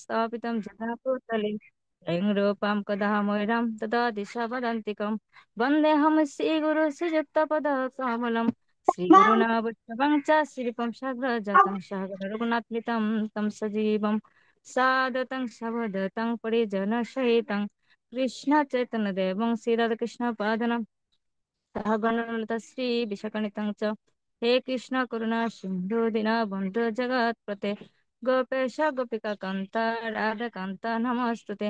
स्थापितं जगः भूतले स्वयं रूपं कदा मय्यं तदा दिशा वदन्तिकं वन्देऽहं श्रीगुरु श्रीयुक्तपदकमलं श्रीगुरुणा वैष्णवं च श्रीपं साग्रजातं सागररघुनाथान्वितं तं सजीवं सादतं सवदतं परिजनसहितं कृष्ण चैतन्यदेवं श्रीराधाकृष्णपादनं सहगणललिता श्रीविशाखान्वितं च हे कृष्ण करुणा सिन्धु दीनबन्धु जगत्पते गोपेश गोपिका कान्त राधा कान्त नमस्तुते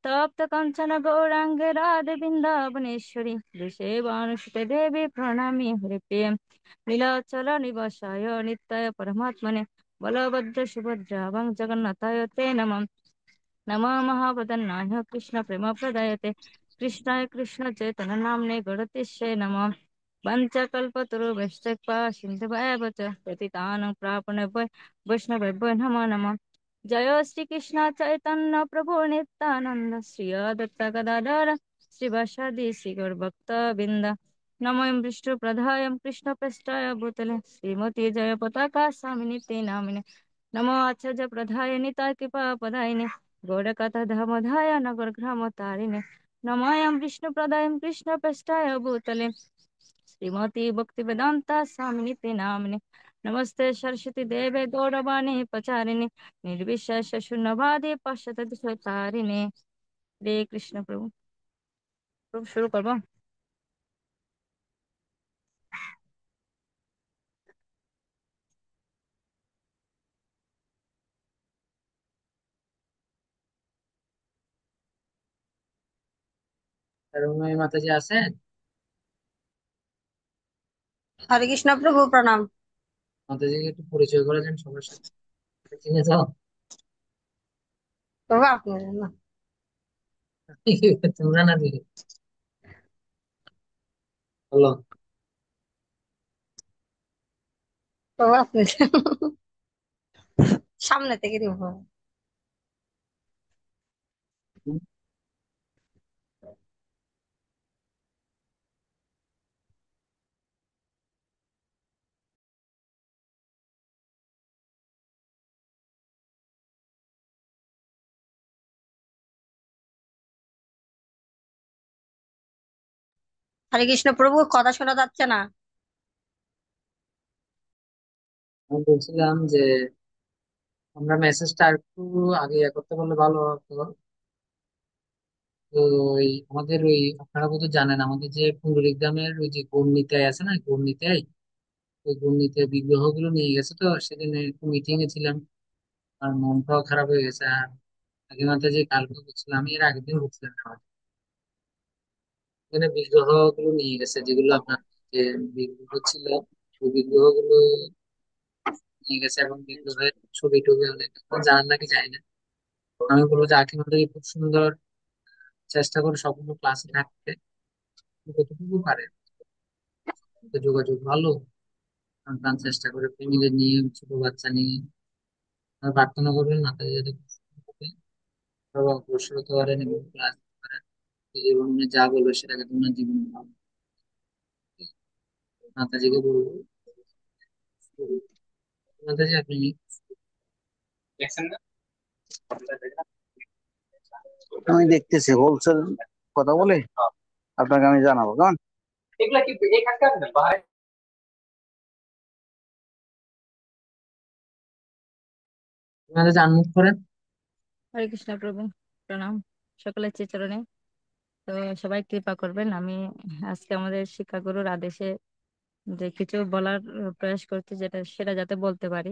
तप्त कंचन गौरांगे राधे वृंदावनेश्वरी वृषेवानुसुते देवी प्रणामि हरिप्रिय नीलाचल निवासाय नित्याय परमात्मने बलभद्र सुभद्रावं जगन्नाथाय ते नमः नमः महावदन्नाय कृष्ण प्रेम प्रदायते कृष्णाय कृष्ण चैतन्य नाम्ने गणतिस्ये नमः पञ्चकल्पतरुभ्यश्च सिन्धुभ्यः च पतितानं प्रापणभ्य वैष्णवेभ्यो नमो नमः जय श्री कृष्ण चैतन्य प्रभु नित्यानंद श्री अद्वैत गदाधर श्रीवासादि श्री गौरभक्त बिंद नमो विष्णु प्रधाय कृष्ण पृष्ठाय भूतले श्रीमती जय पताका स्वामिनी नामिने नमो आचार्य प्रधाय निताय कृपा पदायिने गौरकथा धर्मधाय नगर ग्राम तारिणे नमायं विष्णु प्रदाय कृष्ण पृष्ठाय भूतले श्रीमती भक्ति वेदांता स्वामिनी नामिने नमस्ते सरस्वती देवे गौरवाणी प्रचारिणे निर्विशेष शून्यवादी पाश्चात्य तारिणे हरे कृष्ण प्रभु प्रभु शुरू करबो রুমে মাতাজি আছেন? হরে কৃষ্ণ প্রভু প্রণাম। মাতাজিকে একটু পরিচয় করে দেন সবার সাথে। চিনে যাও। প্রভু আপনি না, তোমরা না দিলে বলো। প্রভু আপনি সামনে থেকে দিব প্রভু। হরে কৃষ্ণ প্রভু, কথা শোনা যাচ্ছে না। আমি বলছিলাম যে আমরা মেসেজটা আর একটু আগে করতে পারলে ভালো হতো। তো আমাদের আপনারা বোধহয় জানেন, আমাদের যে পুনরুদ্ধামের ওই যে গৌরনীতায় আছে না, গৌরনীতায় ওই গৌরনীতায় বিগ্রহ গুলো নিয়ে গেছে। তো সেদিন একটু মিটিং এ ছিলাম, আর মনটাও খারাপ হয়ে গেছে। আর আগে মাত্র যে কালকে বলছিলাম, আমি এর আগের দিন বলছিলাম এখানে বিগ্রহ গুলো নিয়ে গেছে, যেগুলো আপনার যে বিগ্রহ ছিল ওই বিগ্রহ গুলো নিয়ে গেছে, এবং বিগ্রহের ছবি টবি অনেক এখন জানেন নাকি জানি না। আমি বলবো যে আঁকি মাতাজি খুব সুন্দর চেষ্টা করে সবগুলো ক্লাসে থাকতে, যতটুকু পারে। তো যোগাযোগ ভালো, সন্তান চেষ্টা করে ফ্যামিলি নিয়ে, ছোট বাচ্চা নিয়ে। আর প্রার্থনা করবেন মাতাজি যাতে খুব সুন্দরভাবে সবাই অগ্রসর হতে পারেন এবং ক্লাস নিতে পারেন। জীবনে যা বলবে সেটাকে তোমার জীবনে ভালো। মাতাজিকে বলবো, মাতাজি আপনি আমি দেখতেছি হোলসেল কথা বলে আপনাকে আমি জানাবো কেমন। মাতাজি আনমুখ করেন। হরে কৃষ্ণ প্রভু প্রণাম সকলের চরণে। তো সবাই কৃপা করবেন, আমি আজকে আমাদের শিক্ষাগুরুর আদেশে যে কিছু বলার প্রয়াস করছি, যেটা সেটা যাতে বলতে পারি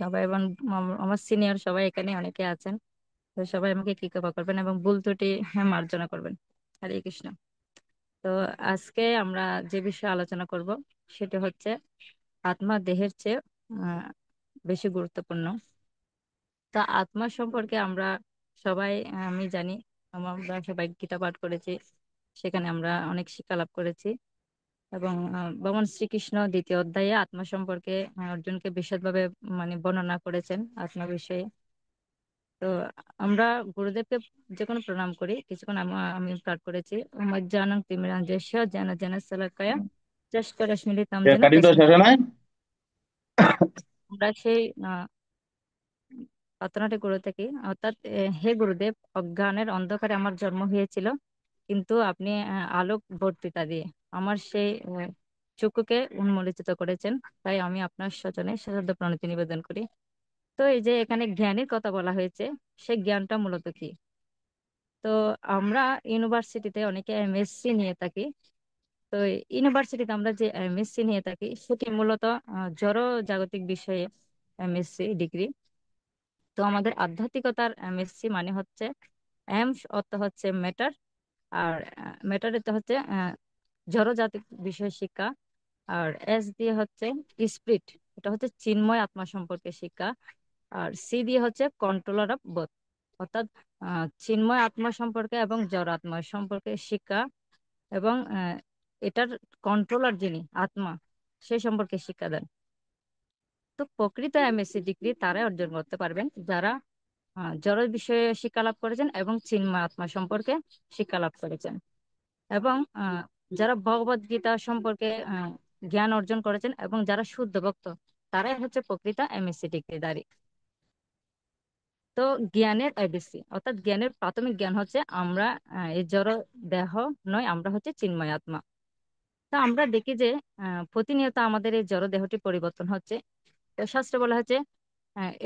সবাই। এবং আমার সিনিয়র সবাই এখানে অনেকে আছেন, তো সবাই আমাকে কৃপা করবেন এবং ভুল ত্রুটি মার্জনা করবেন। হরে কৃষ্ণ। তো আজকে আমরা যে বিষয়ে আলোচনা করব সেটা হচ্ছে আত্মা দেহের চেয়ে আহ, বেশি গুরুত্বপূর্ণ। তা আত্মা সম্পর্কে আমরা সবাই, আমি জানি, আমরা সবাই গীতা পাঠ করেছি, সেখানে আমরা অনেক শিক্ষা লাভ করেছি। এবং ভগবান শ্রীকৃষ্ণ দ্বিতীয় অধ্যায়ে আত্মা সম্পর্কে অর্জুনকে বিশদভাবে বর্ণনা করেছেন আত্মা বিষয়ে। তো আমরা গুরুদেবকে যে কোনো প্রণাম করি। কিছুক্ষণ আমি পাঠ করেছি, মজ্জানং তিমিরাঞ্জস্য জ্ঞান জ্ঞান শলাকয়া চষ্করশ্মিলিতাম যেন রেকর্ডিং তো তস্मै। শেষ হয় নাই? আমরা সেই প্রার্থনাটি করে থাকি, অর্থাৎ হে গুরুদেব, অজ্ঞানের অন্ধকারে আমার জন্ম হয়েছিল, কিন্তু আপনি আলোক বর্তিতা দিয়ে আমার সেই চক্ষুকে উন্মোচিত করেছেন। তাই আমি আপনার সচরণে সশ্রদ্ধ প্রণতি নিবেদন করি। তো এই যে এখানে জ্ঞানের কথা বলা হয়েছে, সেই জ্ঞানটা মূলত কি? তো আমরা ইউনিভার্সিটিতে অনেকে এমএসসি নিয়ে থাকি। তো ইউনিভার্সিটিতে আমরা যে এমএসসি নিয়ে থাকি সেটি মূলত জড় জাগতিক বিষয়ে এমএসসি ডিগ্রি। তো আমাদের আধ্যাত্মিকতার এমএসসি মানে হচ্ছে এম অর্থ হচ্ছে ম্যাটার, আর ম্যাটার তো হচ্ছে জড়জাগতিক বিষয় শিক্ষা, আর এস দিয়ে হচ্ছে স্পিরিট, এটা হচ্ছে চিন্ময় আত্মা সম্পর্কে শিক্ষা, আর সি দিয়ে হচ্ছে কন্ট্রোলার অফ বোথ, অর্থাৎ চিন্ময় আত্মা সম্পর্কে এবং জড় আত্মা সম্পর্কে শিক্ষা, এবং এটার কন্ট্রোলার যিনি আত্মা সেই সম্পর্কে শিক্ষা দেন। তো প্রকৃত এমএসসি ডিগ্রি তারাই অর্জন করতে পারবেন যারা জড় বিষয়ে শিক্ষা লাভ করেছেন এবং চিন্ময় আত্মা সম্পর্কে শিক্ষা লাভ করেছেন, এবং যারা ভগবদ গীতা সম্পর্কে জ্ঞান অর্জন করেছেন এবং যারা শুদ্ধ ভক্ত, তারাই হচ্ছে প্রকৃত এমএসসি ডিগ্রিধারী। তো জ্ঞানের এবিসি, অর্থাৎ জ্ঞানের প্রাথমিক জ্ঞান হচ্ছে আমরা এই জড় দেহ নয়, আমরা হচ্ছে চিন্ময় আত্মা। তো আমরা দেখি যে প্রতিনিয়ত আমাদের এই জড় দেহটি পরিবর্তন হচ্ছে। তো শাস্ত্রে বলা হচ্ছে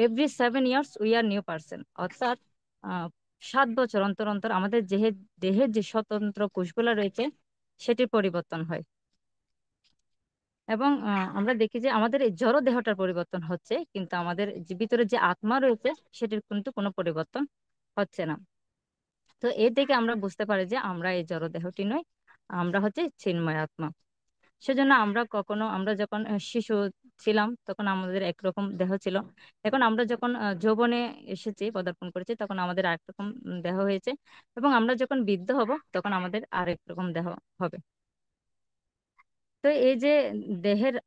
every 7 years we are new person, অর্থাৎ আহ, 7 বছর অন্তর অন্তর আমাদের দেহের যে স্বতন্ত্র কোষগুলো রয়েছে সেটির পরিবর্তন হয়। এবং আমরা দেখি যে আমাদের এই জড় দেহটার পরিবর্তন হচ্ছে, কিন্তু আমাদের যে ভিতরে যে আত্মা রয়েছে সেটির কিন্তু কোনো পরিবর্তন হচ্ছে না। তো এর থেকে আমরা বুঝতে পারি যে আমরা এই জড় দেহটি নই, আমরা হচ্ছে চিন্ময় আত্মা। সেজন্য আমরা যখন শিশু ছিলাম তখন আমাদের একরকম দেহ ছিল। এখন আমরা যখন যৌবনে এসেছি, পদার্পণ করেছি, তখন আমাদের আরেক রকম দেহ হয়েছে, এবং আমরা যখন বৃদ্ধ হব তখন আমাদের আরেক রকম দেহ হবে। তো এই যে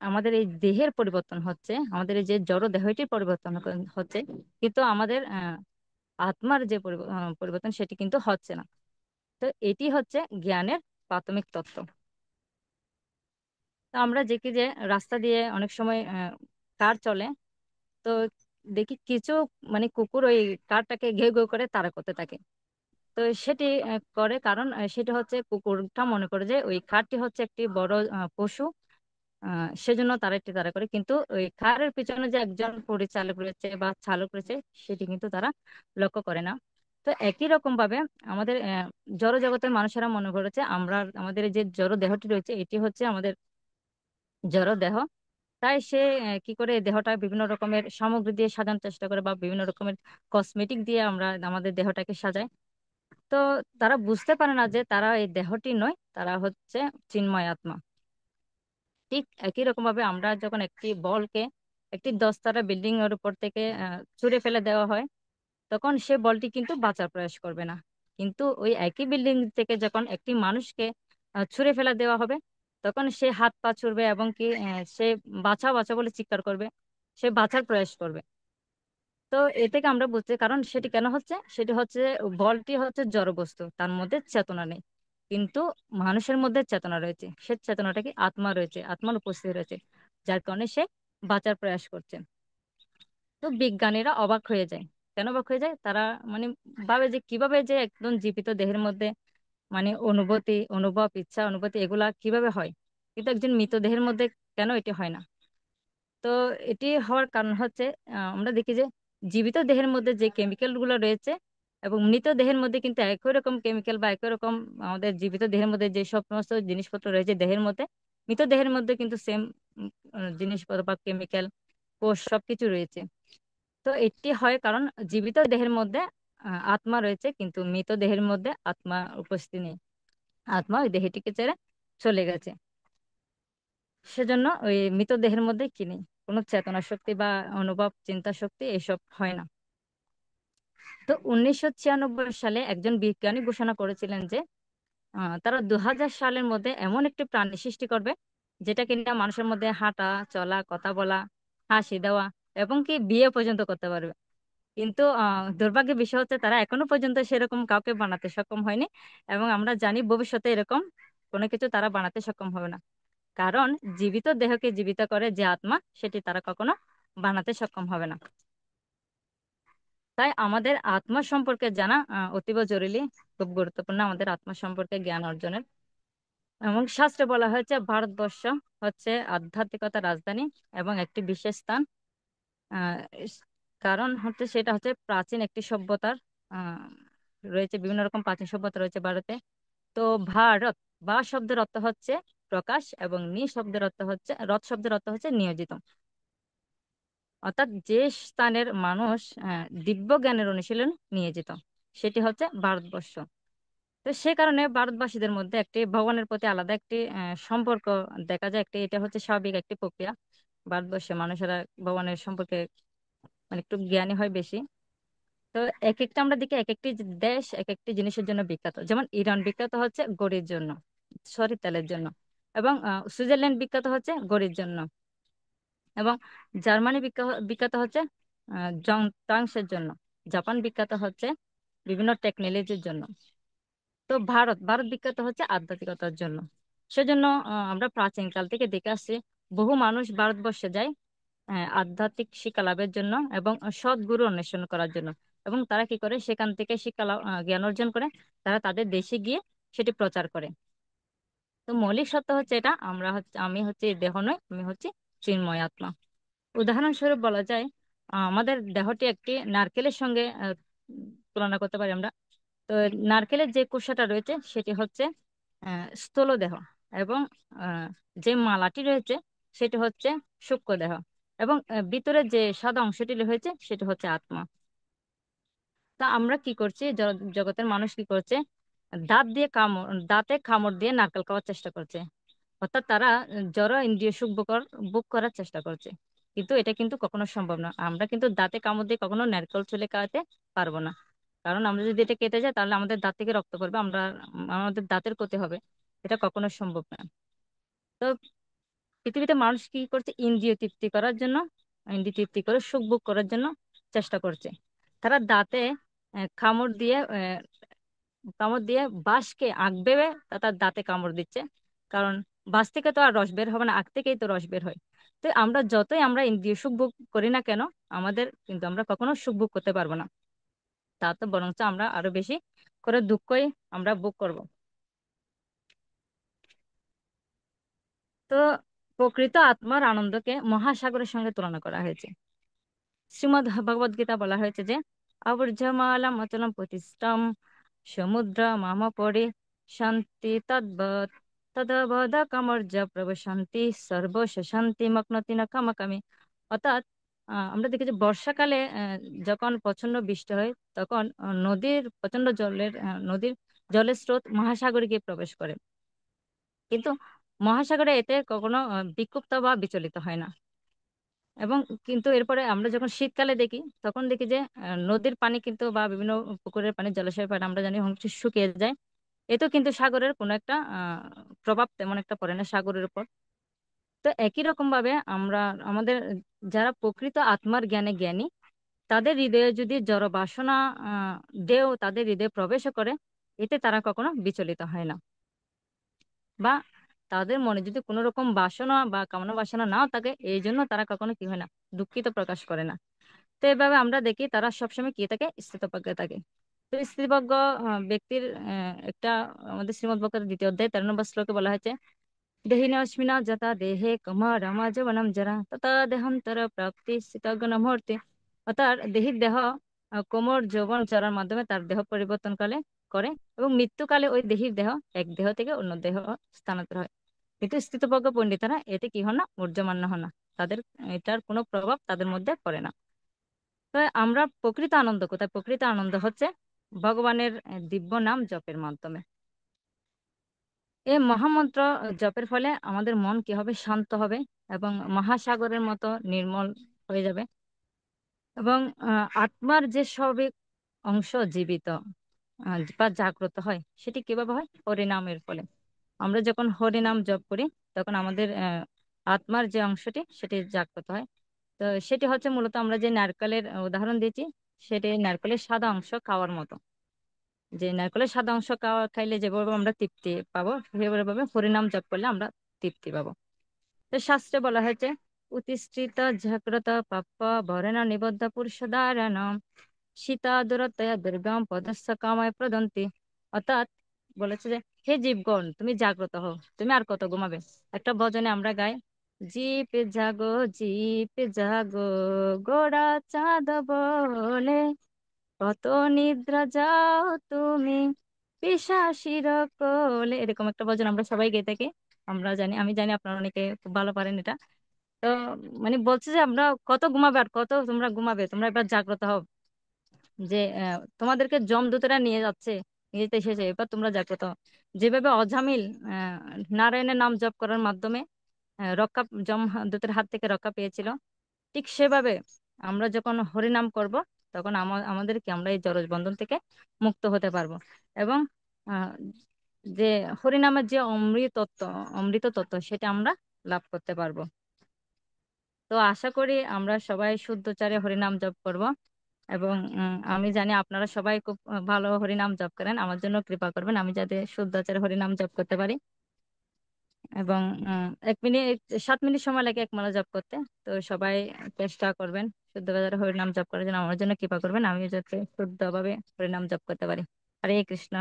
আমাদের এই দেহের পরিবর্তন হচ্ছে, আমাদের এই যে জড় দেহটির পরিবর্তন হচ্ছে, কিন্তু আমাদের আত্মার যে পরিবর্তন সেটি কিন্তু হচ্ছে না। তো এটি হচ্ছে জ্ঞানের প্রাথমিক তত্ত্ব। তো আমরা দেখি যে রাস্তা দিয়ে অনেক সময় কার চলে, তো দেখি কিছু মানে কুকুর ওই কারটাকে ঘেউ ঘেউ করে তাড়া করতে থাকে। তো সেটি করে কারণ সেটা হচ্ছে কুকুরটা মনে করে যে ওই কারটি হচ্ছে একটি বড় পশু, সেজন্য তারা একটি তাড়া করে, কিন্তু ওই কারের পিছনে যে একজন পরিচালক রয়েছে বা চালক রয়েছে সেটি কিন্তু তারা লক্ষ্য করে না। তো একই রকম ভাবে আমাদের জড় জগতের মানুষেরা মনে করেছে আমাদের এই যে জড় দেহটি রয়েছে এটি হচ্ছে আমাদের জড় দেহ। তাই সে কি করে এই দেহটা বিভিন্ন রকমের সামগ্রী দিয়ে সাজানোর চেষ্টা করে বা বিভিন্ন রকমের কসমেটিক দিয়ে আমরা আমাদের দেহটাকে সাজাই। তো তারা বুঝতে পারে না যে তারা এই দেহটি নয়, তারা হচ্ছে চিন্ময় আত্মা। ঠিক একই রকম ভাবে আমরা যখন একটি বলকে একটি 10 তলা বিল্ডিং এর উপর থেকে ছুঁড়ে ফেলে দেওয়া হয়, তখন সে বলটি কিন্তু বাঁচার প্রয়াস করবে না। কিন্তু ওই একই বিল্ডিং থেকে যখন একটি মানুষকে ছুঁড়ে ফেলা দেওয়া হবে, তখন সে হাত পা ছুড়বে এবং কি সে বাঁচা বাঁচা বলে চিৎকার করবে, সে বাঁচার প্রয়াস করবে। তো এ থেকে আমরা বুঝতে, কারণ সেটি কেন হচ্ছে, সেটি হচ্ছে বলটি হচ্ছে জড় বস্তু, তার মধ্যে চেতনা নেই, কিন্তু মানুষের মধ্যে চেতনা রয়েছে, সে চেতনাটা কি আত্মা রয়েছে, আত্মার উপস্থিতি রয়েছে, যার কারণে সে বাঁচার প্রয়াস করছে। তো বিজ্ঞানীরা অবাক হয়ে যায়। কেন অবাক হয়ে যায়? তারা মানে ভাবে যে কিভাবে যে একদম জীবিত দেহের মধ্যে মানে অনুভব, ইচ্ছা, অনুভূতি এগুলা কিভাবে হয়, কিন্তু একজন মৃত দেহের মধ্যে কেন এটি হয় না? তো এটি হওয়ার কারণ হচ্ছে আমরা দেখি যে জীবিত দেহের মধ্যে যে কেমিক্যাল গুলো রয়েছে এবং মৃত দেহের মধ্যে কিন্তু একই রকম কেমিক্যাল বা একই রকম, আমাদের জীবিত দেহের মধ্যে যে সব সমস্ত জিনিসপত্র রয়েছে দেহের মধ্যে, মৃত দেহের মধ্যে কিন্তু সেম জিনিসপত্র বা কেমিক্যাল, কোষ সবকিছু রয়েছে। তো এটি হয় কারণ জীবিত দেহের মধ্যে আত্মা রয়েছে, কিন্তু মৃত দেহের মধ্যে আত্মা উপস্থিতি নেই, আত্মা ওই দেহটিকে ছেড়ে চলে গেছে। সেজন্য ওই মৃতদেহের মধ্যে কি নেই, কোনো চেতনা শক্তি বা অনুভব, চিন্তা শক্তি এসব হয় না। তো 1996 সালে একজন বিজ্ঞানী ঘোষণা করেছিলেন যে তারা 2000 সালের মধ্যে এমন একটি প্রাণী সৃষ্টি করবে যেটা কিনা মানুষের মধ্যে হাঁটা চলা, কথা বলা, হাসি দেওয়া এবং কি বিয়ে পর্যন্ত করতে পারবে। কিন্তু দুর্ভাগ্যের বিষয় হচ্ছে তারা এখনো পর্যন্ত সেরকম কাউকে বানাতে সক্ষম হয়নি, এবং আমরা জানি ভবিষ্যতে এরকম কোনো কিছু তারা বানাতে সক্ষম হবে না। কারণ জীবিত দেহকে জীবিত করে যে আত্মা, সেটি তারা কখনো বানাতে সক্ষম হবে না। তাই আমাদের আত্মা সম্পর্কে জানা অতীব জরুরি, খুব গুরুত্বপূর্ণ আমাদের আত্মা সম্পর্কে জ্ঞান অর্জনের। এবং শাস্ত্রে বলা হয়েছে ভারতবর্ষ হচ্ছে আধ্যাত্মিকতার রাজধানী এবং একটি বিশেষ স্থান। আহ, ইস- কারণ হচ্ছে সেটা হচ্ছে প্রাচীন একটি সভ্যতার আহ, রয়েছে, বিভিন্ন রকম প্রাচীন সভ্যতা রয়েছে ভারতে। তো ভারত বা শব্দের অর্থ হচ্ছে প্রকাশ এবং নি শব্দের অর্থ হচ্ছে, রথ শব্দের অর্থ হচ্ছে নিয়োজিত। অর্থাৎ যে স্থানের মানুষ দিব্য জ্ঞানের অনুশীলন নিয়োজিত, সেটি হচ্ছে ভারতবর্ষ। তো সে কারণে ভারতবাসীদের মধ্যে একটি ভগবানের প্রতি আলাদা একটি সম্পর্ক দেখা যায়। একটি এটা হচ্ছে স্বাভাবিক একটি প্রক্রিয়া। ভারতবর্ষে মানুষেরা ভগবানের সম্পর্কে মানে একটু জ্ঞানী হয় বেশি। তো এক একটা আমরা দেখি এক একটি দেশ এক একটি জিনিসের জন্য বিখ্যাত। যেমন ইরান বিখ্যাত হচ্ছে গড়ির জন্য, সরিষার তেলের জন্য। এবং সুইজারল্যান্ড বিখ্যাত হচ্ছে গড়ির জন্য। এবং জার্মানি বিখ্যাত হচ্ছে যন্ত্রাংশের জন্য। জাপান বিখ্যাত হচ্ছে বিভিন্ন টেকনোলজির জন্য। তো ভারত বিখ্যাত হচ্ছে আধ্যাত্মিকতার জন্য। সেজন্য আমরা প্রাচীন কাল থেকে দেখে আসছি বহু মানুষ ভারতবর্ষে যায় আধ্যাত্মিক শিক্ষা লাভের জন্য এবং সদ্গুরু অন্বেষণ করার জন্য। এবং তারা কি করে, সেখান থেকে জ্ঞান অর্জন করে তারা তাদের দেশে গিয়ে সেটি প্রচার করে। তো মৌলিক সত্য হচ্ছে এটা, আমি হচ্ছে এই দেহ নয়, আমি হচ্ছে চিন্ময় আত্মা। উদাহরণস্বরূপ বলা যায় আমাদের দেহটি একটি নারকেলের সঙ্গে তুলনা করতে পারি আমরা। তো নারকেলের যে কোষাটা রয়েছে সেটি হচ্ছে স্থূল দেহ। এবং আহ, যে মালাটি রয়েছে সেটি হচ্ছে সূক্ষ্ম দেহ। এবং ভিতরে যে সাদা অংশটি রয়েছে সেটি হচ্ছে আত্মা। তা আমরা কি করছি, জগতের মানুষ কি করছে, দাঁতে কামড় দিয়ে নারকেল খাওয়ার চেষ্টা করছে। অর্থাৎ তারা জড় ইন্দ্রিয় সুখ ভোগ করার চেষ্টা করছে। কিন্তু এটা কিন্তু কখনো সম্ভব না। আমরা কিন্তু দাঁতে কামড় দিয়ে কখনো নারকেল ছুলে খাওয়াতে পারবো না। কারণ আমরা যদি এটা কেটে যাই তাহলে আমাদের দাঁত থেকে রক্ত পড়বে, আমাদের দাঁতের ক্ষতি হবে। এটা কখনো সম্ভব না। তো পৃথিবীতে মানুষ কি করছে, ইন্দ্রিয় তৃপ্তি করার জন্য, ইন্দ্রিয় তৃপ্তি করে সুখ ভোগ করার জন্য চেষ্টা করছে। তারা দাঁতে কামড় দিয়ে বাঁশকে আগ ভেবে তার দাঁতে কামড় দিচ্ছে। কারণ বাঁশ থেকে তো আর রস বের হবে না, আগ থেকেই তো রস বের হয়। তো আমরা ইন্দ্রিয় সুখ ভোগ করি না কেন, আমরা কখনো সুখ ভোগ করতে পারবো না। তা তো বরঞ্চ আমরা আরো বেশি করে দুঃখই আমরা ভোগ করব। তো প্রকৃত আত্মার আনন্দকে মহাসাগরের সঙ্গে তুলনা করা হয়েছে। শ্রীমদ্ ভগবদ গীতা বলা হয়েছে যে আবর্জমালাম অচলম প্রতিষ্ঠম সমুদ্র মাম পরে শান্তি তদ্বৎ তদবদ কামর্য প্রবশান্তি সর্বশ শান্তি মগ্নতি না কামাকামি। অর্থাৎ আমরা দেখি যে বর্ষাকালে যখন প্রচন্ড বৃষ্টি হয় তখন নদীর জলের স্রোত মহাসাগরে গিয়ে প্রবেশ করে। কিন্তু মহাসাগরে এতে কখনো বিক্ষুব্ধ বা বিচলিত হয় না। এবং কিন্তু এরপরে আমরা যখন শীতকালে দেখি তখন দেখি যে নদীর পানি কিন্তু বা বিভিন্ন পুকুরের পানি, জলাশয়ের পানি আমরা জানি হচ্ছে শুকিয়ে যায়। এতেও কিন্তু সাগরের কোনো একটা প্রভাব তেমন একটা পড়ে না সাগরের উপর। তো একই রকম ভাবে আমরা আমাদের যারা প্রকৃত আত্মার জ্ঞানে জ্ঞানী, তাদের হৃদয়ে যদি জড় বাসনা আহ তাদের হৃদয়ে প্রবেশ করে, এতে তারা কখনো বিচলিত হয় না। বা তাদের মনে যদি কোনো রকম বাসনা বা কামনা বাসনা নাও থাকে, এই জন্য তারা কখনো কি হয় না, দুঃখিত প্রকাশ করে না। তো এভাবে আমরা দেখি তারা সবসময় কি থাকে, স্থিতপ্রজ্ঞ থাকে। তো স্থিতপ্রজ্ঞ ব্যক্তির একটা আমাদের শ্রীমদ্ ভগবতের 2য় অধ্যায় 13 নম্বর শ্লোকে বলা হয়েছে দেহিনস্মিনা যথা দেহে কমা রমা যবনম জরা তথা দেহান্তর প্রাপ্তি স্থিতজ্ঞ মুহূর্তে। অর্থাৎ দেহ কোমর যৌবন চরার মাধ্যমে তার দেহ পরিবর্তন করে এবং মৃত্যুকালে ওই দেহ এক দেহ থেকে অন্য দেহ স্থানান্তর হয়। কিন্তু স্থিতপ্রজ্ঞ পণ্ডিতরা এতে কি হন না, ঊর্ধ্বমান্য হন না। তাদের এটার কোনো প্রভাব তাদের মধ্যে পড়ে না। তো আমরা প্রকৃত আনন্দ কোথায়, প্রকৃত আনন্দ হচ্ছে ভগবানের দিব্য নাম জপের মাধ্যমে। এই মহামন্ত্র জপের ফলে আমাদের মন কি হবে, শান্ত হবে এবং মহাসাগরের মতো নির্মল হয়ে যাবে। এবং আত্মার যে স্বাভাবিক অংশ জীবিত বা জাগ্রত হয়, সেটি কিভাবে হয়, হরিনামের ফলে। আমরা যখন হরিনাম জপ করি তখন আমাদের আত্মার যে অংশটি সেটি জাগ্রত হয়। তো সেটি হচ্ছে মূলত আমরা যে নারকেলের উদাহরণ দিয়েছি, সেটি নারকেলের সাদা অংশ খাওয়ার মতো। যে নারকেলের সাদা অংশ খাইলে যেভাবে আমরা তৃপ্তি পাবো, সেভাবে হরিনাম জপ করলে আমরা তৃপ্তি পাবো। তো শাস্ত্রে বলা হয়েছে উতিষ্ঠিত জাগ্রত প্রাপ্য বরেণ নিবদ্ধ পুরুষ ধারণ সীতা দুরতয়া দুর্গম পদস্য কামায় প্রদন্তি। অর্থাৎ বলেছে যে হে জীবগণ, তুমি জাগ্রত হও, তুমি আর কত ঘুমাবে। একটা ভজনে আমরা গাই, জিপ জাগো জিপ জাগো গোরা চাঁদ বলে, কত নিদ্রা যাও তুমি পিশাচির কোলে। এরকম একটা ভজন আমরা সবাই গেয়ে থাকি। আমরা জানি, আমি জানি আপনারা অনেকে খুব ভালো পারেন এটা। তো মানে বলছে যে আমরা কত ঘুমাবে, আর কত তোমরা ঘুমাবে, তোমরা এবার জাগ্রত হও। যে তোমাদেরকে যমদূতেরা নিয়ে যাচ্ছে, নিয়ে যেতে এসেছে, এবার তোমরা জাগ্রত হও। যেভাবে অঝামিল নারায়ণের নাম জপ করার মাধ্যমে রক্ষা, যমদূতের হাত থেকে রক্ষা পেয়েছিল, ঠিক সেভাবে আমরা যখন হরিনাম করব, তখন আমাদেরকে আমরা এই জড়জ বন্ধন থেকে মুক্ত হতে পারবো। এবং আহ, যে হরিনামের যে অমৃত তত্ত্ব সেটা আমরা লাভ করতে পারবো। তো আশা করি আমরা সবাই শুদ্ধচারে হরিনাম জপ করব। এবং আমি জানি আপনারা সবাই খুব ভালো হরিনাম জপ করেন, আমার জন্য কৃপা করবেন আমি যাতে শুদ্ধাচারে হরিনাম জপ করতে পারি। এবং 1 মিনিট 7 মিনিট সময় লাগে এক মালা জপ করতে। তো সবাই চেষ্টা করবেন শুদ্ধভাবে হরিনাম জপ করার জন্য, আমার জন্য কৃপা করবেন আমি যাতে শুদ্ধভাবে হরিনাম জপ করতে পারি। হরে কৃষ্ণ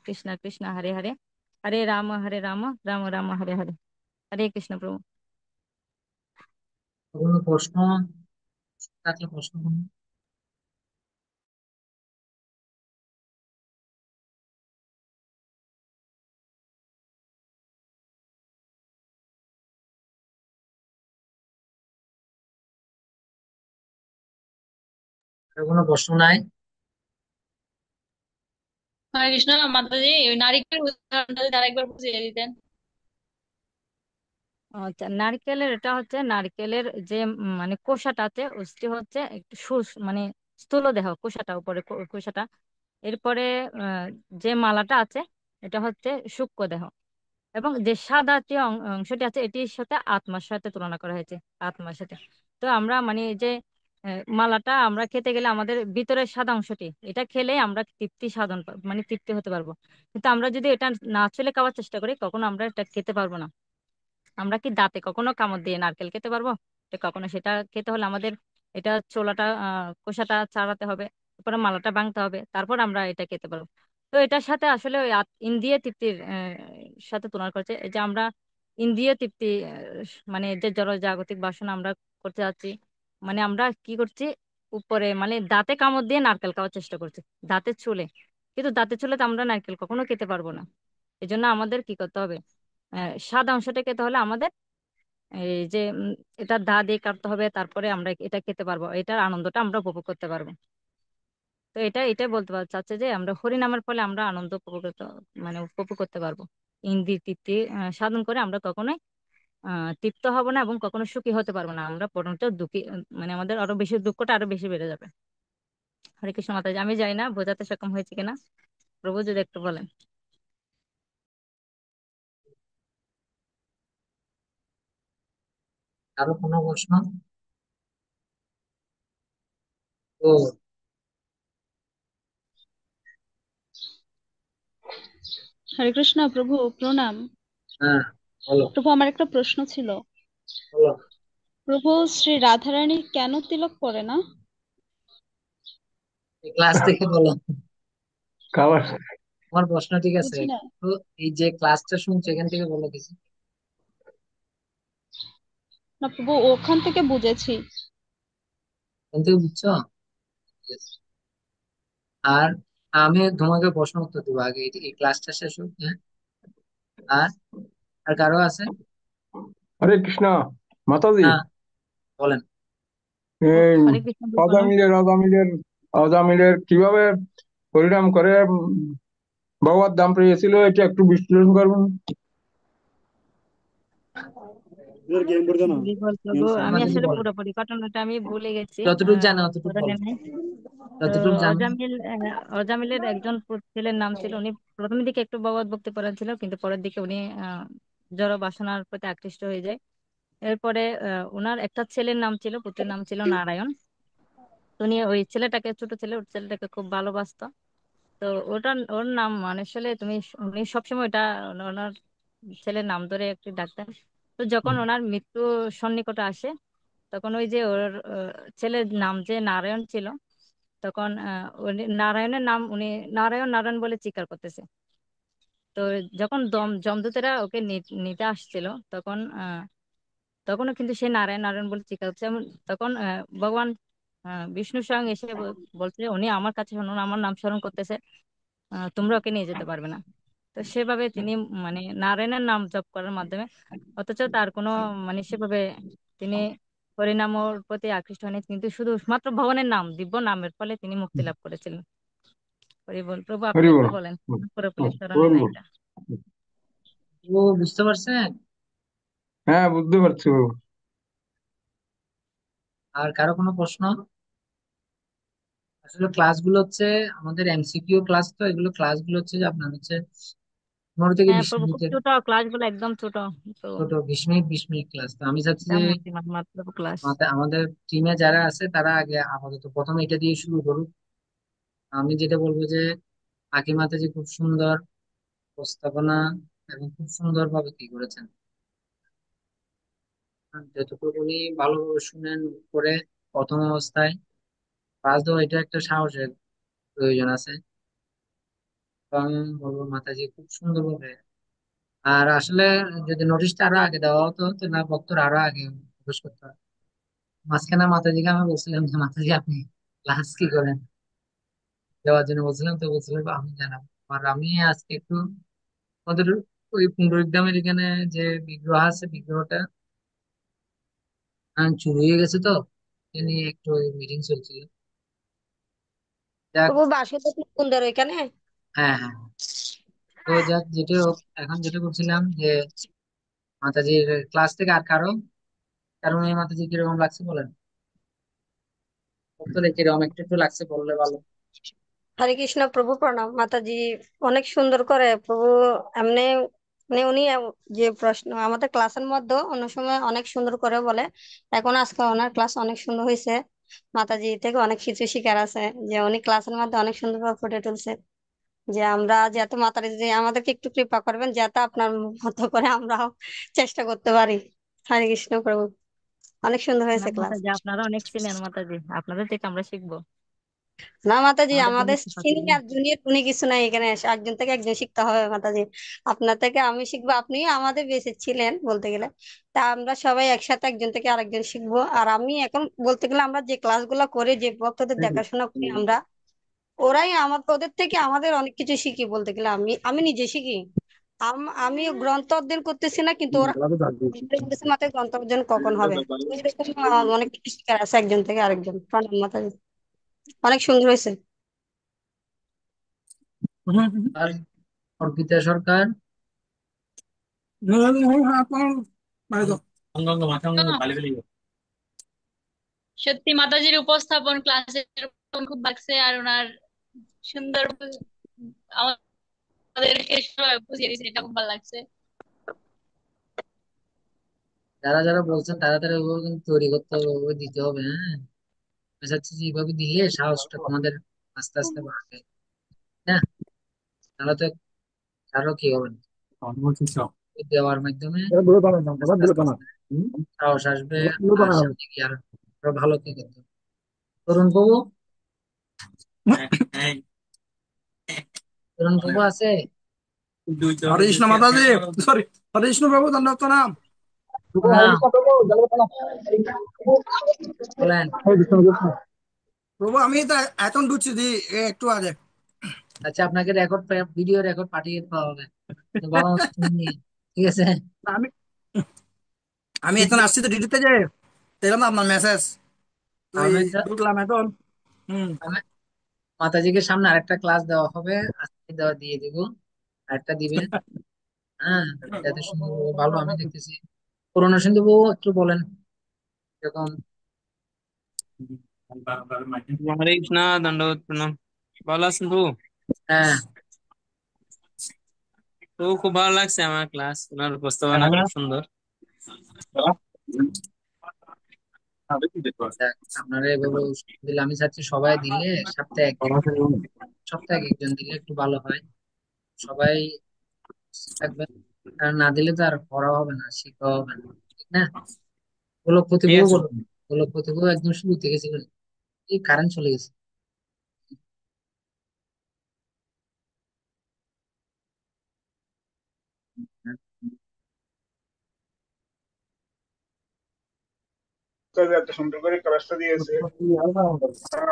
কৃষ্ণ কৃষ্ণ হরে হরে, হরে রাম রাম রাম হরে হরে। হরে কৃষ্ণ প্রভু। কোনো প্রশ্ন থাকলে প্রশ্ন করুন। আর কোনো প্রশ্ন নাই? হরে কৃষ্ণ মাতাজি, ওই নারিকেল উদাহরণটা যদি আরেকবার বুঝিয়ে দিতেন। আচ্ছা, নারকেলের এটা হচ্ছে নারকেলের যে মানে কোষাটা আছে, ওটি হচ্ছে একটু মানে স্থূল দেহ কোষাটা, উপরে কোষাটা। এরপরে যে মালাটা আছে এটা হচ্ছে সূক্ষ্ম দেহ। এবং যে সাদা যে অংশটি আছে এটির সাথে আত্মার সাথে তুলনা করা হয়েছে, আত্মার সাথে। তো আমরা মানে যে মালাটা আমরা খেতে গেলে আমাদের ভিতরের সাদা অংশটি, এটা খেলে আমরা তৃপ্তি সাধন মানে তৃপ্তি হতে পারবো। কিন্তু আমরা যদি এটা না চলে খাওয়ার চেষ্টা করি, কখনো আমরা এটা খেতে পারবো না। আমরা কি দাঁতে কখনো কামড় দিয়ে নারকেল খেতে পারবো? এটা কখনো, সেটা খেতে হলে আমাদের এটা চোলাটা কোষাটা ছাড়াতে হবে, তারপরে মালাটা ভাঙতে হবে, তারপর আমরা এটা খেতে পারবো। তো এটার সাথে আসলে ওই ইন্দ্রিয় তৃপ্তির সাথে তুলনা করছে। এই যে আমরা ইন্দ্রিয় তৃপ্তি মানে যে জড় জাগতিক বাসনা আমরা করতে যাচ্ছি, মানে আমরা কি করছি, উপরে মানে দাঁতে কামড় দিয়ে নারকেল খাওয়ার চেষ্টা করছি, দাঁতে চুলে। কিন্তু দাঁতে চুলে তো আমরা নারকেল কখনো খেতে পারবো না। এই জন্য আমাদের কি করতে হবে, সাদা অংশটা খেতে হলে আমাদের এই যে এটা দা দিয়ে কাটতে হবে, তারপরে আমরা এটা খেতে পারবো, এটার আনন্দটা আমরা উপভোগ করতে পারবো। তো এটাই বলতে চাচ্ছে যে আমরা হরিনামের ফলে আমরা আনন্দ উপভোগ মানে উপভোগ করতে পারবো। ইন্দ্রিয় তৃপ্তি সাধন করে আমরা কখনোই তৃপ্ত হব না, এবং কখনো সুখী হতে পারবো না, আমরা বরঞ্চ দুঃখী, মানে আমাদের আরো বেশি দুঃখটা আরো বেশি বেড়ে যাবে। হরে কৃষ্ণ মাতাজি, আমি জানি না বোঝাতে সক্ষম হয়েছে কিনা, প্রভু যদি একটু বলেন। আরো কোনো প্রশ্ন? ও, হরে কৃষ্ণ প্রভু, প্রণাম। হ্যাঁ, বলো প্রভু, আমার একটা প্রশ্ন ছিল। বলো। প্রভু, শ্রী রাধারানী কেন তিলক পরে না? ক্লাস থেকে বলো। কালার তোমার প্রশ্ন ঠিক আছে, বুঝি না। তো এই যে ক্লাসটা শুনছো এখান থেকে বলো কিছু। না প্রভু, ওখান থেকে বুঝেছি। এখান থেকে বুঝছো? ঠিক আছে। আর আমি তোমাকে প্রশ্ন উত্তর দেবো আগে, এই ক্লাসটা শেষ হোক, হ্যাঁ? আর আর কারো আছে? হরে কৃষ্ণ মাতাজি। হ্যাঁ, বলেন। এই হরে কৃষ্ণ বলুন। অজামিলের অজামিলের অজামিলের কিভাবে পরিণাম করে ভগবত ধাম পেয়েছিল, এটা একটু বিশ্লেষণ করবেন। হরিবল প্রভু, আমি মাঝে আসলে বলেন, পুরোপুরি ঘটনাটা আমি ভুলে গেছি, যতটুকু জানো অতটুকু স্মরণে বলো, নেই। তো যতটুকু জানো। অজামিলের একজন ছেলের নাম ছিল, উনি প্রথম দিকে একটু ভগবত ভক্তি পরায়ণ ছিল, কিন্তু পরের দিকে উনি জড় বাসনার প্রতি আকৃষ্ট হয়ে যায়। এরপরে ওনার একটা ছেলের নাম ছিল, পুত্রের নাম ছিল নারায়ণ। তো উনি ওই ছেলেটাকে, ছোট ছেলে, ওর ছেলেটাকে খুব ভালোবাসতো। তো ওর নাম মানে আসলে উনি সবসময় ওটা ওনার ছেলের নাম ধরে একটু ডাকতেন। তো তো যখন ওনার মৃত্যু সন্নিকটে আসে, তখন ওই যে ওর ছেলের নাম যে নারায়ণ ছিল, তখন উনি নারায়ণের নাম উনি নারায়ণ নারায়ণ বলে চিৎকার করতেছে। তো যখন যমদূতেরা ওকে নিতে আসছিল, তখন তখনও কিন্তু সে নারায়ণ নারায়ণ বলে চিৎকার করছে। তখন ভগবান বিষ্ণু স্বয়ং এসে বলছে, উনি আমার কাছে শুনুন, আমার নাম স্মরণ করতেছে, তোমরা ওকে নিয়ে যেতে পারবে না। তো সেভাবে তিনি মানে নারায়ণের নাম জপ করার মাধ্যমে, অথচ তার কোনো মানে সেভাবে তিনি হরিনামর প্রতি আকৃষ্ট হয়নি, কিন্তু শুধু মাত্র ভগবানের নাম, দিব্য নামের ফলে তিনি মুক্তি লাভ করেছিলেন। হরি বল প্রভু, আপনি হরি বল। একবার বলেন পুরোপুরি স্মরণে বলবো। লাইনটা। ও বুঝতে পারছেন? হ্যাঁ, বুঝতে পারছি বাবু। আর কারো কোনো প্রশ্ন? আসলে ক্লাসগুলো হচ্ছে আমাদের এমসিকিউ ক্লাস, তো এগুলো ক্লাসগুলো হচ্ছে যে আপনার হচ্ছে 15 থেকে হ্যাঁ 20 প্রভু, খুব মিনিটের ছোট ক্লাসগুলো, একদম ছোট। তো ছোট 20 মিনিট ক্লাস। তো আমি চাচ্ছি যে মাত্র ক্লাস। আমাদের টিমে যারা আছে তারা আগে আপাতত প্রথমে এটা দিয়ে শুরু করুক। আমি যেটা বলবো যে আঁকি মাতাজি খুব সুন্দর উপস্থাপনা এবং খুব সুন্দর ভাবে কি করেছেন, যতটুকু উনি ভালোভাবে শুনেন করে প্রথম অবস্থায় পাস দেওয়া, এটা একটা সাহসের প্রয়োজন আছে। তো আমি বলবো মাতাজি খুব সুন্দর ভাবে। আর আসলে যদি নোটিশটা আরো আগে দেওয়া হতো, তো না বক্তর আরো আগে প্রবেশ করতে হয়। মাঝখানে মাতাজিকে আমি বলছিলাম যে মাতাজি আপনি ক্লাস কি করেন দেওয়ার জন্য বলছিলাম, তো বলছিলাম আমি জানাবো। আর আমি আজকে একটু আমাদের ওই পুনরুদ্ধামের এখানে যে বিগ্রহ আছে, বিগ্রহটা চুরি হয়ে গেছে, তো এ নিয়ে একটু মিটিং চলছিল। যাক, প্রভু বাসুদেব মুকুন্দের ওইখানে। হ্যাঁ হ্যাঁ, তো যাক যেটা হোক, এখন যেটা করছিলাম যে মাতাজির ক্লাস থেকে আর কারো কারণ এই মাতাজি কিরকম লাগছে বলেন, ভক্তদের কিরকম একটু একটু লাগছে বললে ভালো। হরে কৃষ্ণ প্রভু, প্রণাম মাতাজি। অনেক সুন্দর করে প্রভু এমনি, মানে উনি যে প্রশ্ন আমাদের ক্লাসের মধ্যে অন্য সময় অনেক সুন্দর করে বলে, এখন আজকে ওনার ক্লাস অনেক সুন্দর হয়েছে। মাতাজি থেকে অনেক কিছু শিকার আছে, যে উনি ক্লাসের মধ্যে অনেক সুন্দর করে ফুটে তুলছে। যে আমরা যাতে মাতাজি যে আমাদেরকে একটু কৃপা করবেন, যাতে আপনার মতো করে আমরাও চেষ্টা করতে পারি। হরে কৃষ্ণ প্রভু, অনেক সুন্দর না হয়েছে ক্লাস। মাতাজি, আপনারা অনেক সিনিয়র মাতাজি, আপনাদের থেকে আমরা শিখবো। না মাতাজি, আমাদের জন্য আমাদের একটু পাঠিয়ে দিন। সিনিয়র জুনিয়র কোনো কিছু নাই এখানে, একজন থেকে একজন শিখতে হবে মাতাজি। আপনার থেকে আমি শিখবো, আপনি আমাদের বেঁচে ছিলেন বলতে গেলে। তা আমরা সবাই একসাথে একজন থেকে আরেকজন শিখবো। আর আমি এখন বলতে গেলে আমরা যে ক্লাসগুলো করে, যে ভক্তদের দেখাশোনা করি আমরা, ওরাই আমাদের, ওদের থেকে আমাদের অনেক কিছু শিখি বলতে গেলে। আমি আমি নিজে শিখি। আমি গ্রন্থ অধ্যয়ন করতেছি না, কিন্তু ওরা বলতেছে মাথায় গ্রন্থ অধ্যয়ন কখন হবে। তো এরকম অনেক কিছু শিখার আছে একজন থেকে আরেকজন। প্রণাম মাতাজি, অনেক সুন্দর হয়েছে। আর অর্পিতা সরকার, সত্যি মাতাজির উপস্থাপন ক্লাসের খুব লাগছে, আর ওনার সুন্দর আমাদেরকে সবাই বুঝিয়ে দিয়েছে, এটা খুব ভালো লাগছে। যারা যারা বলছেন তারা তারা ওইভাবে কিন্তু তৈরি করতে হবে, ওইভাবে দিতে হবে। হ্যাঁ, আমি চাচ্ছি যে এইভাবে দিলে সাহসটা তোমাদের আস্তে আস্তে বাড়বে। হ্যাঁ, তাহলে তো আরো কি হবে না, ওই দেওয়ার মাধ্যমে আস্তে আস্তে আস্তে সাহস আসবে। আর সামনে গিয়ে আরো আরো ভালো কি করতে হবে। তরুণ বাবু, তরুণ বাবু আছে? হরে কৃষ্ণ মাতাজি, সরি, হরে কৃষ্ণ প্রভু, দণ্ডবত প্রণাম। প্রণাম, বলেন। প্রভু আমি তো এখন ঢুকছি দি, একটু আগে। আচ্ছা, আপনাকে রেকর্ড, ভিডিও রেকর্ড পাঠিয়ে দেওয়া হবে, ভালো মতো শুনে নিয়ে। ঠিক আছে। আমি আমি ঠিক এখন আছে। আসছি তো ডিউটিতে, যে দেখলাম আপনার মেসেজ, তো এই আমি ঢুকলাম এখন। হুম। আমি- মাতাজিকে সামনে আরেকটা ক্লাস দেওয়া হবে, আজকে দেওয়া দিয়ে দিব, আরেকটা দিবে। হ্যাঁ, যাতে সুন্দর ভালো আমি দেখতেছি। পুরোনো সিন্ধু বাবু একটু বলেন এরকম। হরে কৃষ্ণ, দণ্ডবত প্রণাম। ভালো আছেন তো? হ্যাঁ, তো খুব ভালো লাগছে আমার ক্লাস, ওনার উপস্থাপনা খুব সুন্দর। দেখ, আপনারা এভাবে উৎসাহ দিলে, আমি চাচ্ছি সবাই দিলে সপ্তাহে একদিন, সপ্তাহে একজন দিলে একটু ভালো হয়। সবাই থাকবেন। আর না দিলে তো আর পড়া হবে না, শিক্ষা হবে না, ঠিক না? গোলক ঠিক প্রতিভা আছে। বলো। গোলক প্রতিভা একদম শুরু থেকে ছিল। এই কারেন্ট চলে গেছে। যে এত সুন্দর করে ক্লাসটা দিয়েছে,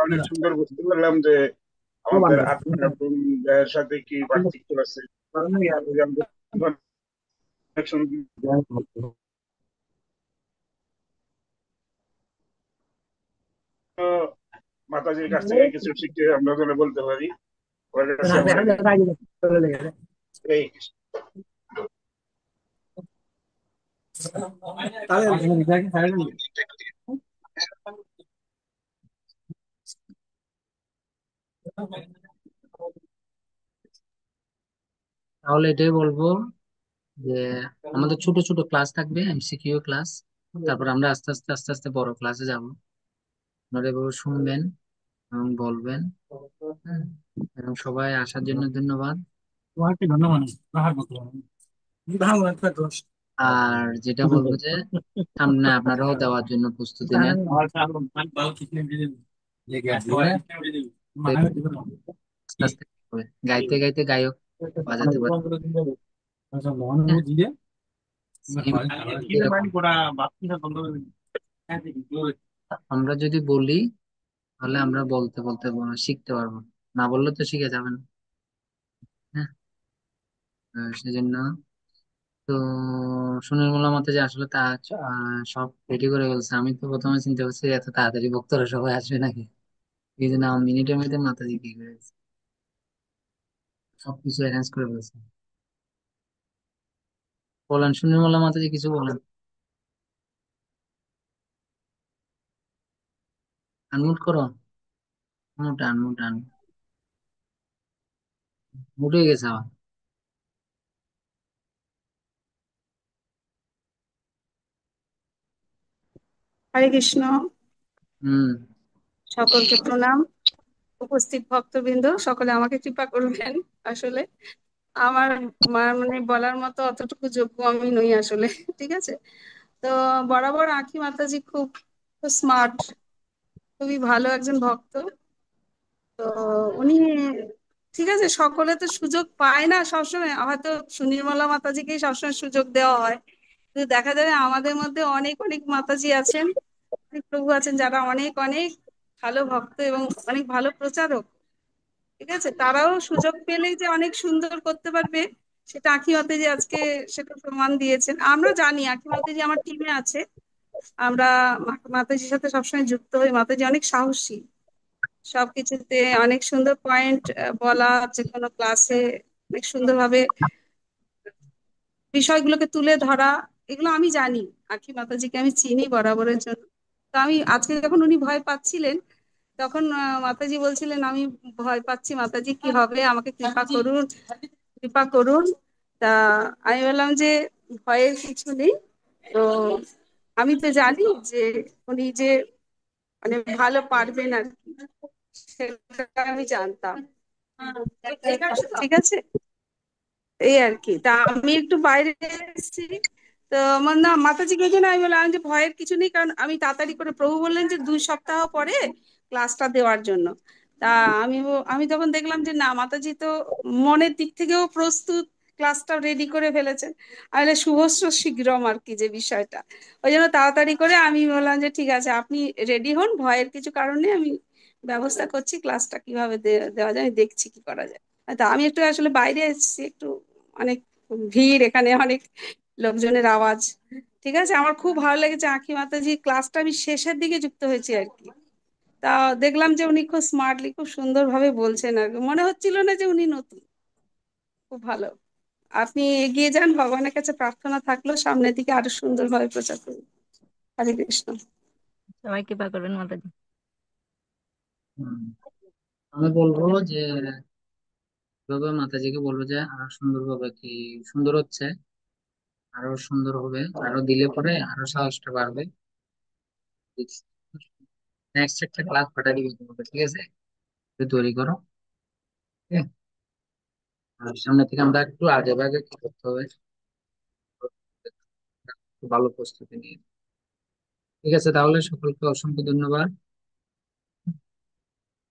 অনেক সুন্দর বুঝতে পারলাম যে আমাদের আটটা নতুন এর সাথে কি পার্থক্য আছে। তারপরে আমরা অনেক সুন্দর মাতাজির কাছ থেকে কিছু শিখতে আমরা যেন বলতে পারি, ওর কাছে আমাদের এই তাহলে এটাই বলবো যে আমাদের ছোট ছোট ক্লাস থাকবে, এমসিকিউ ক্লাস। তারপর আমরা আস্তে আস্তে আস্তে আস্তে বড় ক্লাসে যাব। আপনারা এভাবে শুনবেন এবং বলবেন। হ্যাঁ, এবং সবাই আসার জন্য ধন্যবাদ। আর যেটা বলবো যে সামনে আপনারাও দেওয়ার জন্য প্রস্তুতি নেন। আস্তে আস্তে হবে। গাইতে গাইতে গায়ক বাজাতে পারে। আমরা যদি বলি তাহলে আমরা বলতে বলতে শিখতে পারবো, না বললে তো শিখে যাবে না। হ্যাঁ, সেজন্য তো সুনীল মোল্লা মতে যে আসলে তা সব রেডি করে ফেলছে। আমি তো প্রথমে চিন্তা করছি এত তাড়াতাড়ি ভক্তরা সবাই আসবে নাকি, এই জন্য আমার মিনিটের মধ্যে মাতাজি কি করেছে, সবকিছু অ্যারেঞ্জ করে ফেলছে। বলেন সুনীল মোল্লা মাতাজি, কিছু বলেন। আনমুট করো, মুট আন মুট আন, মুট হয়ে গেছে আবার। হরে কৃষ্ণ। হুম। সকলকে প্রণাম। উপস্থিত ভক্তবৃন্দ সকলে আমাকে কৃপা করবেন। আসলে আমার মানে বলার মতো অতটুকু যোগ্য আমি নই আসলে। ঠিক আছে। তো বরাবর আঁখি মাতাজি খুব স্মার্ট, খুবই ভালো একজন ভক্ত। তো উনি, ঠিক আছে, সকলে তো সুযোগ পায় না সবসময়, হয়তো সুনির্মলা মাতাজিকেই সবসময় সুযোগ দেওয়া হয়, কিন্তু দেখা যাবে আমাদের মধ্যে অনেক অনেক মাতাজি আছেন, অনেক প্রভু আছেন যারা অনেক অনেক ভালো ভক্ত এবং অনেক ভালো প্রচারক। ঠিক আছে, তারাও সুযোগ পেলেই যে অনেক সুন্দর করতে পারবে, সেটা আঁখি মাতাজি আজকে সেটা প্রমাণ দিয়েছেন। আমরা জানি আঁখি মাতাজি আমার টিমে আছে, আমরা মাতাজির সাথে সবসময় যুক্ত হই। মাতাজি অনেক সাহসী, সবকিছুতে অনেক সুন্দর পয়েন্ট বলা, যে কোনো ক্লাসে অনেক সুন্দরভাবে বিষয়গুলোকে তুলে ধরা, এগুলো আমি জানি। আঁখি মাতাজিকে আমি চিনি বরাবরের জন্য। তো আমি আজকে যখন উনি ভয় পাচ্ছিলেন, তখন মাতাজি বলছিলেন আমি ভয় পাচ্ছি মাতাজি, কি হবে, আমাকে কৃপা করুন, কৃপা করুন। তা আমি বললাম যে ভয়ের কিছু নেই। তো আমি তো জানি যে উনি যে মানে ভালো পারবেন আর কি, সেটা আমি জানতাম। ঠিক আছে, এই আর কি। তা আমি একটু বাইরে এসেছি, তো আমার না মাতাজিকে জন্য আমি বললাম যে ভয়ের কিছু নেই, কারণ আমি তাড়াতাড়ি করে, প্রভু বললেন যে 2 সপ্তাহ পরে ক্লাসটা দেওয়ার জন্য। তা আমি তখন দেখলাম যে না, মাতাজি তো মনের দিক থেকেও প্রস্তুত, ক্লাসটা রেডি করে ফেলেছেন। আসলে শুভস্য শীঘ্রম আর কি, যে বিষয়টা, ওই জন্য তাড়াতাড়ি করে আমি বললাম যে ঠিক আছে, আপনি রেডি হন, ভয়ের কিছু কারণে আমি ব্যবস্থা করছি, ক্লাসটা কিভাবে দেওয়া যায়, আমি দেখছি কি করা যায়। তা আমি একটু আসলে বাইরে এসেছি, একটু অনেক ভিড় এখানে, অনেক লোকজনের আওয়াজ। ঠিক আছে, আমার খুব ভালো লেগেছে আঁখি মাতাজি ক্লাসটা, আমি শেষের দিকে যুক্ত হয়েছি আর কি। তা দেখলাম যে উনি খুব স্মার্টলি, খুব সুন্দরভাবে বলছেন আর কি, মনে হচ্ছিল না যে উনি নতুন। খুব ভালো। আপনি এগিয়ে যান, ভগবানের কাছে প্রার্থনা থাকলো সামনের দিকে আরো সুন্দরভাবে প্রচার করুন। হরে কৃষ্ণ। সবাই কৃপা করবেন মাতাজি। হুম। আমি বলবো যে এভাবে মাতাজিকে বলবো যে আরো সুন্দর ভাবে কি সুন্দর হচ্ছে, আরো সুন্দর হবে, আরো দিলে পরে আরো সাহসটা বাড়বে। নেক্সট একটা ক্লাস পাঠিয়ে দিবি তোমাকে, ঠিক আছে? তুই তৈরি করো। ঠিক আছে? আর সামনে থেকে আমরা একটু আগে ভাগে কি করতে হবে, ভালো প্রস্তুতি নিয়ে। ঠিক আছে, তাহলে সকলকে অসংখ্য ধন্যবাদ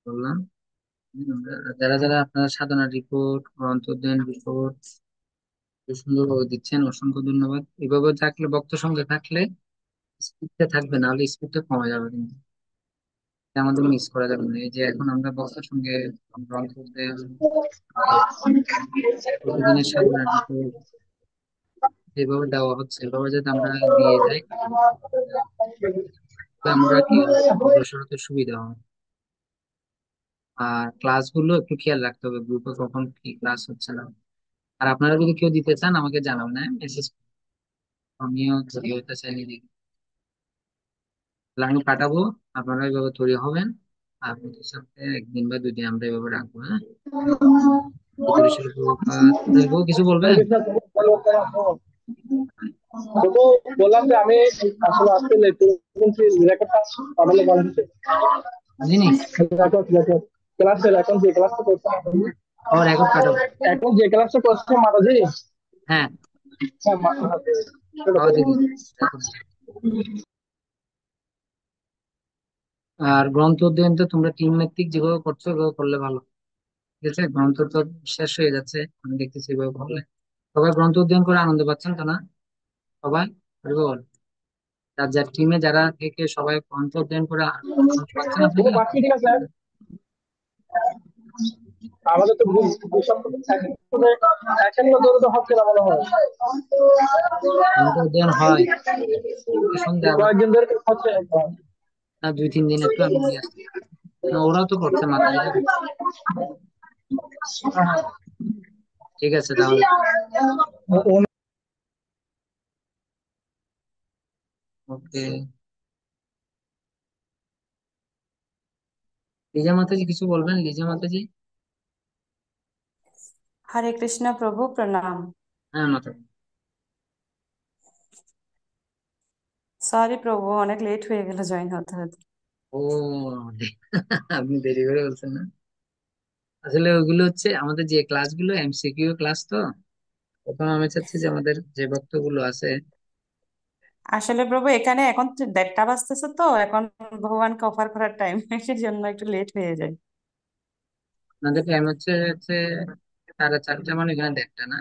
বললাম। যারা যারা আপনারা সাধনা রিপোর্ট, গ্রন্থ অধ্যয়ন রিপোর্ট সুন্দরভাবে দিচ্ছেন, অসংখ্য ধন্যবাদ। এভাবে থাকলে, বক্ত সঙ্গে থাকলে স্পিডটা থাকবে, নাহলে স্পিডটা কমে যাবে, কিন্তু এটা আমাদের মিস করা যাবে না। এই যে এখন আমরা বক্তার সঙ্গে গ্রন্থ অধ্যয়ন, প্রতিদিনের সাধনা রিপোর্ট যেভাবে দেওয়া হচ্ছে, এভাবে যদি আমরা দিয়ে যাই, তবে আমরা কি অগ্রসর হতে সুবিধা হবে। আর ক্লাসগুলো একটু খেয়াল রাখতে হবে, গ্রুপে কখন কি ক্লাস হচ্ছে না। আর আপনারা যদি কেউ দিতে চান আমাকে জানাবেন, হ্যাঁ, মেসেজ, আমিও যদি হতে চাই নিজে, তাহলে আমি পাঠাবো, আপনারা এইভাবে তৈরি হবেন। আর প্রতি সপ্তাহে একদিন বা 2 দিন আমরা এভাবে রাখবো, হ্যাঁ। গতিশীল প্রভুপাত, বউ কিছু বলবেন? তো বললাম যে আমি আসলে আজকে রেকর্ডটা পাঠালে ভালো হতো। জিনিস ক্লাস এখন যে ক্লাসটা করছে, ও রেকর্ড পাঠাবো, এখন যে ক্লাসটা করছে মাতাজি, হ্যাঁ হ্যাঁ, দিদি record। আর গ্রন্থ অধ্যয়ন তো তোমরা টিম ভিত্তিক যেভাবে করছো ওভাবে করলে ভালো। ঠিক আছে, গ্রন্থ তো শেষ হয়ে যাচ্ছে, আমি দেখতেছি এভাবে করলে সবাই গ্রন্থ অধ্যয়ন করে আনন্দ পাচ্ছেন তো না সবাই? বল, যার যার টিমে যারা থেকে সবাই গ্রন্থ অধ্যয়ন করে আনন্দ পাচ্ছেন আপনি কি? ঠিক আছে। আমাদের তো হচ্ছে না মনে হয়, গ্রন্থ অধ্যয়ন হয় সন্ধ্যা আবার কয়েকদিন ধরে হচ্ছে না, 2-3 দিন একটু আমি নিয়ে আসছি। না, ওরাও তো করছে, মাতাজিরা করছে। ঠিক আছে তাহলে, ওকে। লিজা মাতাজি কিছু বলবেন? লিজা মাতাজি। हरे कृष्णा प्रभु प्रणाम। হ্যাঁ মাতাজি। সরি প্রভু, অনেক লেট হয়ে গেল জয়েন হতে হতে। ও আপনি দেরি করে বলছেন না, আসলে ওগুলো হচ্ছে আমাদের যে ক্লাসগুলো এমসিকিউ ক্লাস, তো প্রথম আমি চাচ্ছি যে আমাদের যে বক্তব্যগুলো আছে। আসলে প্রভু এখানে এখন তো 1:30 বাজতেছে, তো এখন ভগবানকে অফার করার টাইম, এর জন্য একটু লেট হয়ে যায়। আপনাদের টাইম হচ্ছে হচ্ছে 4:30, মানে এখানে 1:30 না?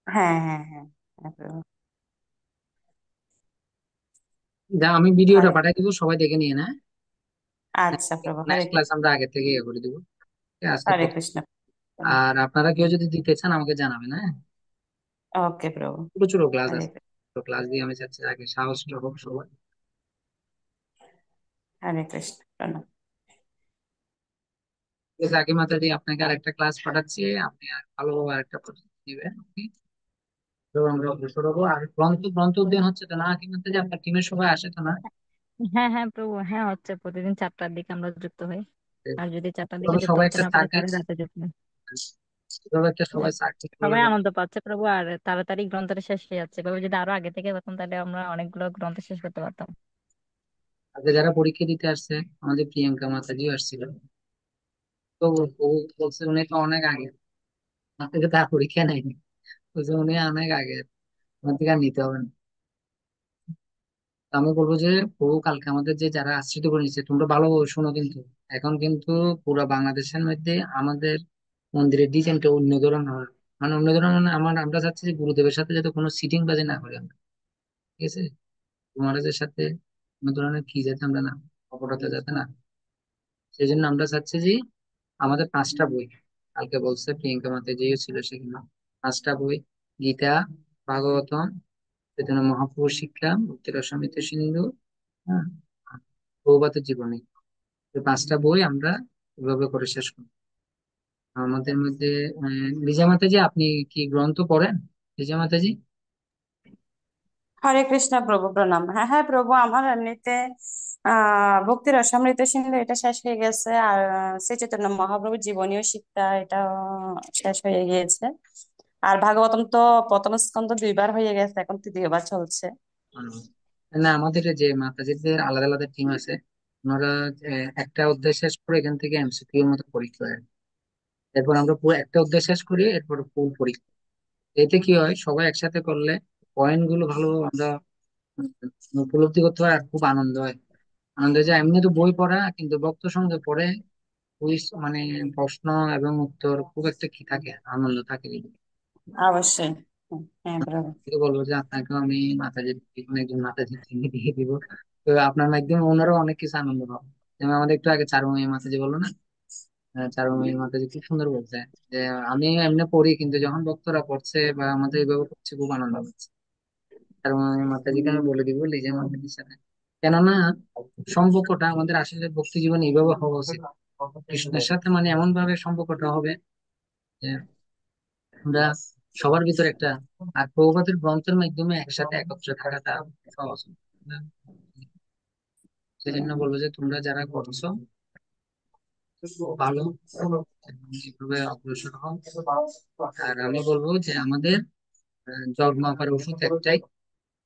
হ্যাঁ হ্যাঁ হ্যাঁ হ্যাঁ, প্রভু। যা, আমি ভিডিওটা হরে পাঠাই দিব, সবাই দেখে নিয়ে না। আচ্ছা প্রভু, হরে নেক্সট ক্লাস আমরা আগে থেকে ইয়ে করে দিব, ঠিক আছে, আজকে হরে প্রথম। কৃষ্ণ। আর আপনারা কেউ যদি দিতে চান আমাকে জানাবেন, হ্যাঁ। ওকে প্রভু। ছোট ছোট ক্লাস হরে আছে, তো ক্লাস দিয়ে আমি চাচ্ছি আগে সাহসটা হোক সবাই। হরে কৃষ্ণ প্রণাম। ঠিক আছে, আগে মাতাজি আপনাকে আরেকটা ক্লাস পাঠাচ্ছি, আপনি আর ভালোভাবে আরেকটা প্রস্তুতি নেবেন, okay? তো আমরা অগ্রসর হবো। আর গ্রন্থ গ্রন্থ অধ্যয়ন হচ্ছে তো না কি মাতাজি? আপনার টিমের সবাই আসে তো না? হ্যাঁ হ্যাঁ প্রভু, হ্যাঁ হচ্ছে, প্রতিদিন 4টার দিকে আমরা যুক্ত হই। আর যদি 4টার দিকে তবে যুক্ত সবাই হতে একটা না পারি সার্কিট, তাহলে রাতে যুক্ত হই। তবে একটা সবাই সার্কিট সবাই করবে। আনন্দ পাচ্ছে প্রভু, আর তাড়াতাড়ি গ্রন্থটা শেষ হয়ে যাচ্ছে। এভাবে যদি আরো আগে থেকে পারতাম তাহলে আমরা অনেকগুলো গ্রন্থ শেষ করতে পারতাম। আগে যারা পরীক্ষা দিতে আসছে, আমাদের প্রিয়াঙ্কা মাতাজিও আসছিল, তো ও বলছে উনি তো অনেক আগে, আমার থেকে তার পরীক্ষা নেয়নি, বলছে উনি অনেক আগে, আমার থেকে আর নিতে হবে না। তো আমি বলবো যে প্রভু কালকে আমাদের যে যারা আশ্রিত করে নিচ্ছে, তোমরা ভালোভাবে শোনো কিন্তু। এখন কিন্তু পুরো বাংলাদেশের মধ্যে আমাদের মন্দিরের ডিজাইনটা অন্য ধরনের হয়, মানে অন্য ধরনের, মানে আমরা চাচ্ছি যে গুরুদেবের সাথে যাতে কোনো সিটিং বাজে না করি আমরা, ঠিক আছে। মহারাজের সাথে কোনো ধরনের কি যাতে আমরা না, অপরাধ যাতে না, সেই জন্য আমরা চাচ্ছি যে আমাদের 5টা বই, কালকে বলছে প্রিয়াঙ্কা মাতে যেও ছিল সেখানে, 5টা বই, গীতা, ভাগবতম, চৈতন্য মহাপ্রভুর শিক্ষা, ভক্তি রসামৃত সিন্ধু, হ্যাঁ, আর প্রভুপাদের জীবনী, এই 5টা বই আমরা এভাবে করে শেষ করি আমাদের মধ্যে। লিজা মাতাজি, আপনি কি গ্রন্থ পড়েন লিজা মাতাজি? হরে কৃষ্ণ প্রভু প্রণাম। হ্যাঁ হ্যাঁ প্রভু, আমার এমনিতে ভক্তি রসামৃত সিন্ধু এটা শেষ হয়ে গেছে, আর শ্রী চৈতন্য মহাপ্রভুর জীবনীয় শিক্ষা এটা শেষ হয়ে গিয়েছে। আর ভাগবতম তো প্রথম স্কন্ধ 2বার হয়ে গেছে, এখন 3য় বার চলছে। আহ, না, আমাদের যে মাতাজিদের আলাদা আলাদা টিম আছে, ওনারা একটা অধ্যায় শেষ করে এখান থেকে এমসিকিউ এর মতো পরীক্ষা হয়, এরপর আমরা পুরো একটা অধ্যায় শেষ করি, এরপর ফুল পরীক্ষা। এতে কি হয়, সবাই একসাথে করলে পয়েন্ট গুলো ভালো আমরা উপলব্ধি করতে হয়, আর খুব আনন্দ হয়। আনন্দ হয় যে এমনি তো বই পড়া, কিন্তু বক্ত সঙ্গে পড়ে কুইজ মানে প্রশ্ন এবং উত্তর খুব একটা কি থাকে, আনন্দ থাকে। অবশ্যই। হ্যাঁ প্রভু। থেকে বলবো যে আপনাকেও আমি মাতাজি, কোনো একজন মাতাজি চিনি দিয়ে দিব। তো আপনার মাধ্যমে ওনারও অনেক কিছু আনন্দ পাবো। যেমন আমাদের একটু আগে চারুময়ী মাতাজি বললো না, চারুময়ী মাতাজি খুব সুন্দর বলছে যে আমি এমনি পড়ি, কিন্তু যখন ভক্তরা পড়ছে বা আমাদের এইভাবে পড়ছে খুব আনন্দ পাচ্ছে। চারুময়ী মাতাজিকে আমি বলে দিব লিজে মাতাজির সাথে। কেননা সম্পর্কটা আমাদের আসলে ভক্তি জীবনে এইভাবে হওয়া উচিত, কৃষ্ণের সাথে মানে এমন ভাবে সম্পর্কটা হবে যে আমরা সবার ভিতরে একটা, আর প্রভুপাদের গ্রন্থের মাধ্যমে একসাথে একত্রে থাকাটা সহজ। সেই জন্য বলবো যে তোমরা যারা করছো ভালো, এইভাবে অগ্রসর হও। আর আমি বলবো যে আমাদের জন্ম আপার ওষুধ একটাই,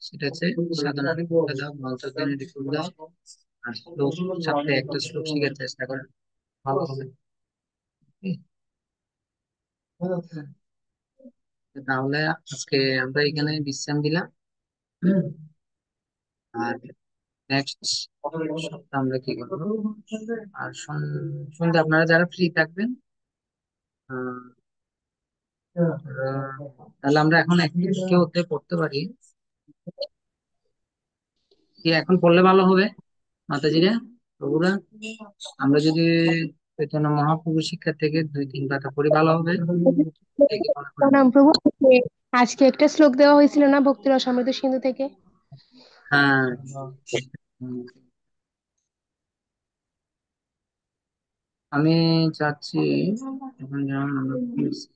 সেটা হচ্ছে সাধনা করতে দাও, গ্রন্থ জ্ঞানের দিকে দাও, আর শ্লোক, সপ্তাহে একটা শ্লোক শিখার চেষ্টা করেন, ভালো হবে। তাহলে আজকে আমরা এখানে বিশ্রাম দিলাম। হুম। আর নেক্সট সপ্তাহ আমরা কি করবো? আর সন্ধ্যা আপনারা যারা ফ্রি থাকবেন, আহ, তাহলে আমরা এখন একটু কেউ হতে পড়তে পারি, কি এখন পড়লে ভালো হবে মাতাজিরা, প্রভুরা? আমরা যদি চৈতন্য মহাপ্রভু শিক্ষা থেকে 2-3 পাতা পড়ি ভালো হবে, দেখি মনে করেন। প্রণাম প্রভু। আজকে একটা শ্লোক দেওয়া হয়েছিল না ভক্তি রসামৃত সিন্ধু থেকে? হ্যাঁ। হুম। আমি চাচ্ছি এখন যেমন আমরা পড়ছি,